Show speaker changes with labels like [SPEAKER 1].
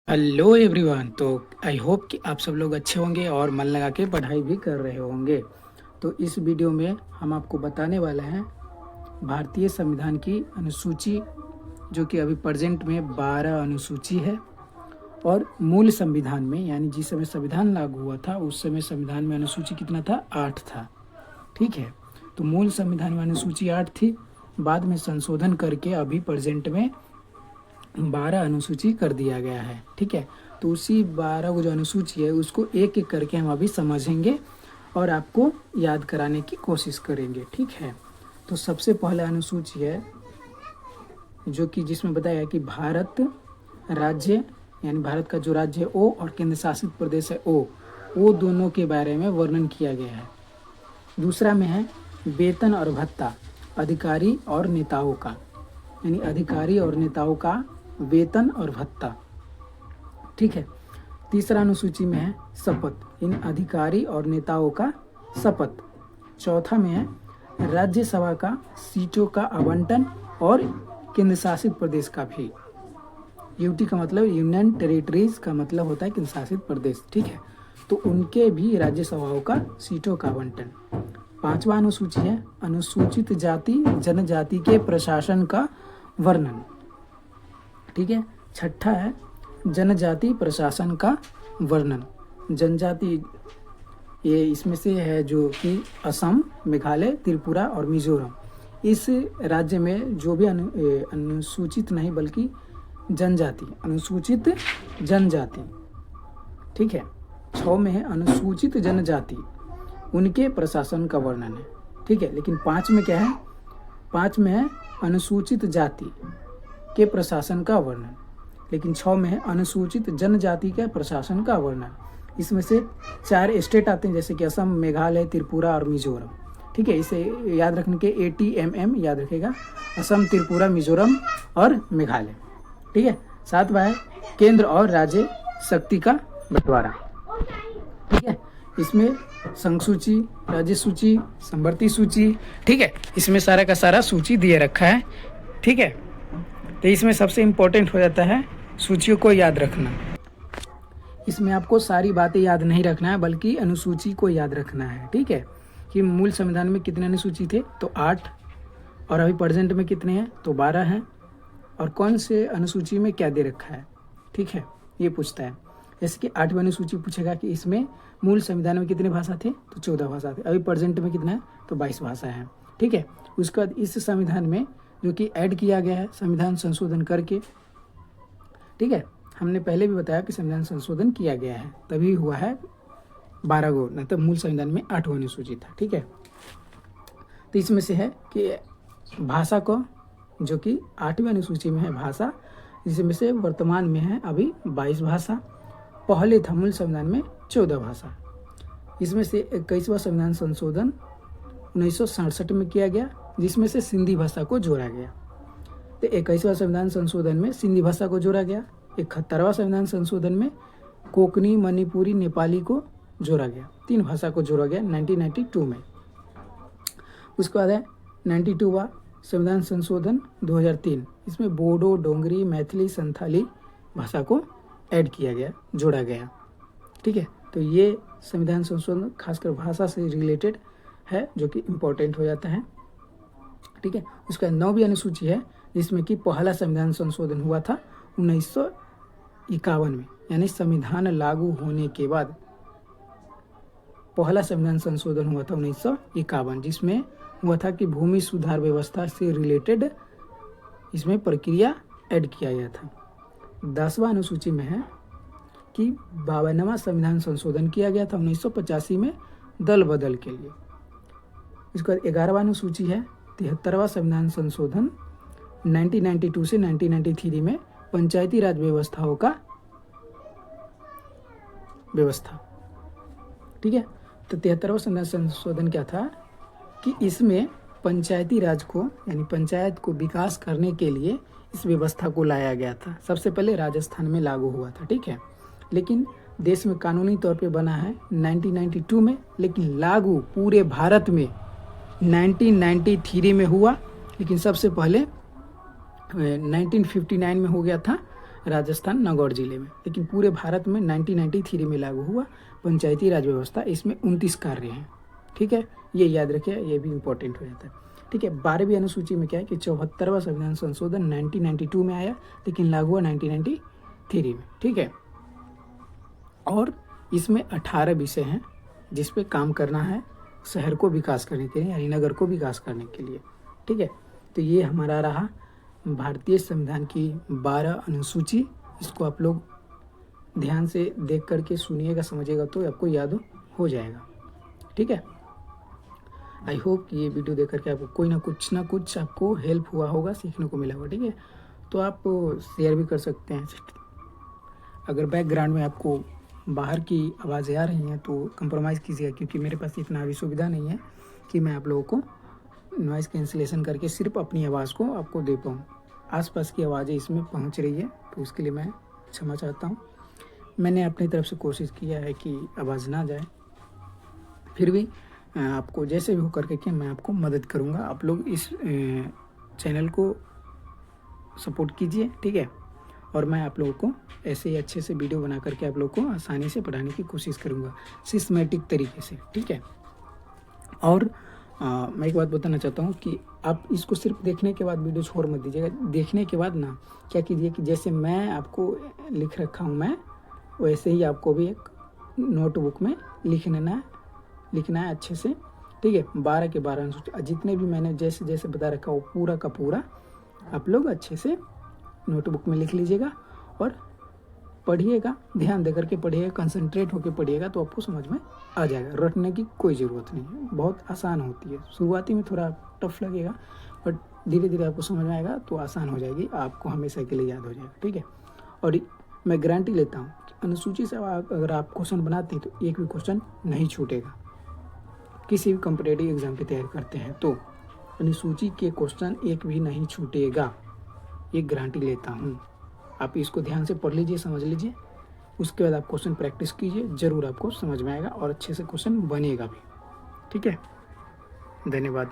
[SPEAKER 1] Hello everyone. तो I hope कि आप सब लोग अच्छे होंगे और मन लगा के पढ़ाई भी कर रहे होंगे। तो इस वीडियो में हम आपको बताने वाले हैं भारतीय संविधान की अनुसूची, जो कि अभी प्रेजेंट में 12 अनुसूची है। और मूल संविधान में, यानी जिस समय संविधान लागू हुआ था उस समय संविधान में अनुसूची कितना था? 8 था। ठीक है, तो मूल संविधान में अनुसूची 8 थी, बाद में संशोधन करके अभी प्रेजेंट में 12 अनुसूची कर दिया गया है। ठीक है, तो उसी 12 को जो अनुसूची है उसको एक एक करके हम अभी समझेंगे और आपको याद कराने की कोशिश करेंगे। ठीक है, तो सबसे पहला अनुसूची है जो कि जिसमें बताया है कि भारत राज्य, यानी भारत का जो राज्य है ओ और केंद्र शासित प्रदेश है ओ, वो दोनों के बारे में वर्णन किया गया है। दूसरा में है वेतन और भत्ता अधिकारी और नेताओं का, यानी अधिकारी और नेताओं का वेतन और भत्ता। ठीक है, तीसरा अनुसूची में है शपथ, इन अधिकारी और नेताओं का शपथ। चौथा में है राज्यसभा का सीटों का आवंटन और केंद्र शासित प्रदेश का भी। यूटी का मतलब यूनियन टेरिटरीज का मतलब होता है केंद्र शासित प्रदेश। ठीक है, तो उनके भी राज्यसभाओं का सीटों का आवंटन। पांचवा अनुसूची है अनुसूचित जाति जनजाति के प्रशासन का वर्णन। ठीक है, छठा है जनजाति प्रशासन का वर्णन। जनजाति ये इसमें से है जो कि असम, मेघालय, त्रिपुरा और मिजोरम। इस राज्य में जो भी अनुसूचित नहीं बल्कि जनजाति, अनुसूचित जनजाति। ठीक है, 6 में है अनुसूचित जनजाति, उनके प्रशासन का वर्णन है। ठीक है, लेकिन 5 में क्या है? 5 में है अनुसूचित जाति के प्रशासन का वर्णन, लेकिन 6 में है अनुसूचित जनजाति के प्रशासन का वर्णन। इसमें से 4 स्टेट आते हैं जैसे कि असम, मेघालय, त्रिपुरा और मिजोरम। ठीक है, इसे याद रखने के ATMM याद रखेगा, असम, त्रिपुरा, मिजोरम और मेघालय। ठीक है, 7वां है केंद्र और राज्य शक्ति का बंटवारा। ठीक है, इसमें संघ सूची, राज्य सूची, समवर्ती सूची। ठीक है, इसमें सारा का सारा सूची दिए रखा है। ठीक है, तो इसमें सबसे इम्पोर्टेंट हो जाता है सूचियों को याद रखना। इसमें आपको सारी बातें याद नहीं रखना है बल्कि अनुसूची को याद रखना है। ठीक है, कि मूल संविधान में कितने अनुसूची थे? तो 8, और अभी प्रेजेंट में कितने हैं? तो 12 हैं। और कौन से अनुसूची में क्या दे रखा है? ठीक है, ये पूछता है। जैसे कि 8वीं अनुसूची पूछेगा कि इसमें मूल संविधान में कितने भाषा थे? तो 14 भाषा थे। अभी प्रेजेंट में कितना है? तो 22 भाषा है। ठीक है, उसके बाद इस संविधान में जो कि ऐड किया गया है संविधान संशोधन करके। ठीक है, हमने पहले भी बताया कि संविधान संशोधन किया गया है तभी हुआ है 12 गो, न तो मूल संविधान में 8वां अनुसूची था। ठीक है, तो इसमें से है कि भाषा को, जो कि 8वीं अनुसूची में है भाषा, जिसमें से वर्तमान में है अभी 22 भाषा। पहले था मूल संविधान में 14 भाषा। इसमें से 21वां संविधान संशोधन 1967 में किया गया, जिसमें से सिंधी भाषा को जोड़ा गया। तो 21वां संविधान संशोधन में सिंधी भाषा को जोड़ा गया। 71वां संविधान संशोधन में कोंकणी, मणिपुरी, नेपाली को जोड़ा गया। 3 भाषा को जोड़ा गया 1992 में। उसके बाद है 92वां संविधान संशोधन 2003। इसमें बोडो, डोंगरी, मैथिली, संथाली भाषा को ऐड किया गया, जोड़ा गया। ठीक है, तो ये संविधान संशोधन खासकर भाषा से रिलेटेड है, जो कि इम्पोर्टेंट हो जाता है। ठीक है, उसका 9वीं अनुसूची है जिसमें कि पहला संविधान संशोधन हुआ था 1951 में, यानी संविधान लागू होने के बाद पहला संविधान संशोधन हुआ था 1951, जिसमें हुआ था कि भूमि सुधार व्यवस्था से रिलेटेड इसमें प्रक्रिया ऐड किया गया था। 10वां अनुसूची में है कि 52वां संविधान संशोधन किया गया था 1985 में दल बदल के लिए। इसके बाद 11वां अनुसूची है 73वां संविधान संशोधन 1992 से 1993 में पंचायती राज व्यवस्थाओं का व्यवस्था। ठीक है, तो 73वां संविधान संशोधन क्या था कि इसमें पंचायती राज को, यानी पंचायत को विकास करने के लिए इस व्यवस्था को लाया गया था। सबसे पहले राजस्थान में लागू हुआ था। ठीक है, लेकिन देश में कानूनी तौर पे बना है 1992 में, लेकिन लागू पूरे भारत में 1993 में हुआ। लेकिन सबसे पहले 1959 में हो गया था राजस्थान नागौर जिले में। लेकिन पूरे भारत में 1993 में लागू हुआ पंचायती राज व्यवस्था। इसमें 29 कार्य हैं, ठीक है, ये याद रखिए, ये भी इम्पोर्टेंट हो जाता है, ठीक है। 12वीं अनुसूची में क्या है कि 74वां संविधान संशोधन 1992 में आया, लेकिन लागू हुआ 1993 में, ठीक है। और इसमें 18 विषय हैं जिस पे काम करना है शहर को विकास करने के लिए, यानी नगर को विकास करने के लिए, ठीक है। तो ये हमारा रहा भारतीय संविधान की 12 अनुसूची। इसको आप लोग ध्यान से देख करके सुनिएगा, समझिएगा तो आपको याद हो जाएगा, ठीक है। आई होप ये वीडियो देख करके आपको कोई ना कुछ आपको हेल्प हुआ होगा, सीखने को मिला होगा, ठीक है। तो आप शेयर भी कर सकते हैं। अगर बैकग्राउंड में आपको बाहर की आवाज़ें आ रही हैं तो कंप्रोमाइज़ कीजिएगा, क्योंकि मेरे पास इतना अभी सुविधा नहीं है कि मैं आप लोगों को नॉइज़ कैंसिलेशन करके सिर्फ अपनी आवाज़ को आपको दे पाऊँ। आसपास की आवाज़ें इसमें पहुंच रही है, तो उसके लिए मैं क्षमा चाहता हूं। मैंने अपनी तरफ से कोशिश किया है कि आवाज़ ना जाए, फिर भी आपको जैसे भी हो करके कि मैं आपको मदद करूंगा। आप लोग इस चैनल को सपोर्ट कीजिए, ठीक है। और मैं आप लोगों को ऐसे ही अच्छे से वीडियो बना करके आप लोगों को आसानी से पढ़ाने की कोशिश करूंगा, सिस्टमेटिक तरीके से, ठीक है। और मैं एक बात बताना चाहता हूँ कि आप इसको सिर्फ देखने के बाद वीडियो छोड़ मत दीजिएगा। देखने के बाद ना क्या कीजिए कि जैसे मैं आपको लिख रखा हूँ मैं, वैसे ही आपको भी एक नोटबुक में लिखना है अच्छे से, ठीक है। 12 के 12 अनुसूची जितने भी मैंने जैसे जैसे बता रखा वो पूरा का पूरा आप लोग अच्छे से नोटबुक में लिख लीजिएगा और पढ़िएगा, ध्यान दे करके पढ़िएगा, कंसंट्रेट होकर पढ़िएगा तो आपको समझ में आ जाएगा। रटने की कोई ज़रूरत नहीं है, बहुत आसान होती है। शुरुआती में थोड़ा टफ लगेगा, बट धीरे धीरे आपको समझ में आएगा तो आसान हो जाएगी, आपको हमेशा के लिए याद हो जाएगा, ठीक है। और मैं गारंटी लेता हूँ अनुसूची से अगर आप क्वेश्चन बनाते हैं तो एक भी क्वेश्चन नहीं छूटेगा। किसी भी कॉम्पिटेटिव एग्जाम की तैयारी करते हैं तो अनुसूची के क्वेश्चन एक भी नहीं छूटेगा, ये गारंटी लेता हूँ। आप इसको ध्यान से पढ़ लीजिए, समझ लीजिए, उसके बाद आप क्वेश्चन प्रैक्टिस कीजिए, ज़रूर आपको समझ में आएगा और अच्छे से क्वेश्चन बनेगा भी, ठीक है। धन्यवाद।